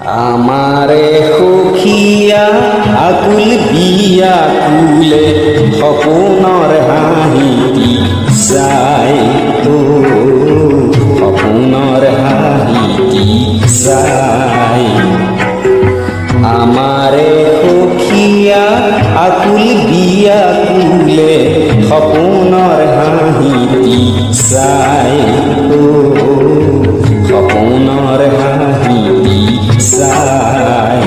আমাৰে সখীয়া আকুল বিয়া কুলে সপোনৰ হাঁহিটি চাই তো সপোনৰ হাঁহিটি চাই আমাৰে সখীয়া আকুল বিয়া কুলে সপোনৰ হাঁহিটি চাই তো সপোনৰ হাঁহিটি চাই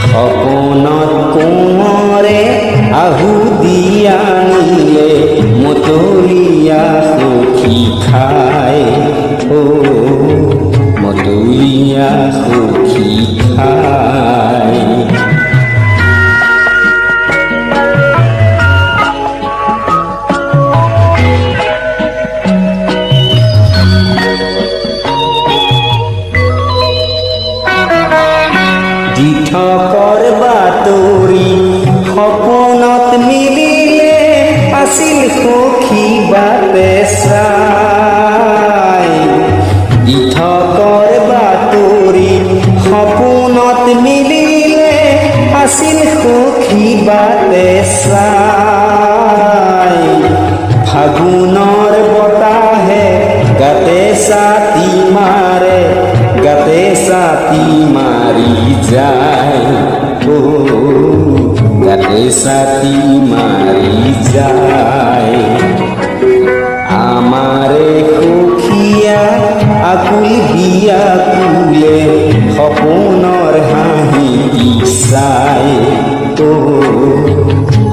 সপোনত কোঁৱৰে আহু দিয়া নিলে মতলীয়া সখী খাই মতলীয়া সখী খাই দিঠকৰ বাতৰি সপোনত মিলিলে আছিল সখী বাটে চাই দিঠকৰ বাতৰি সপোনত মিলিলে আছিল সখী বাটে চাই ফাগুনৰ বতাহে গাতে ছাতি মাৰে গাতে ছাতি মাৰি যায় গাতে ছাতি মাৰি যায় আমাৰে সখীয়া আকুল বিয়া কুলে সপোনৰ হাঁহিটি চাই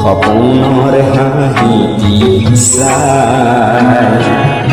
সপোনৰ হাঁহিটি চাই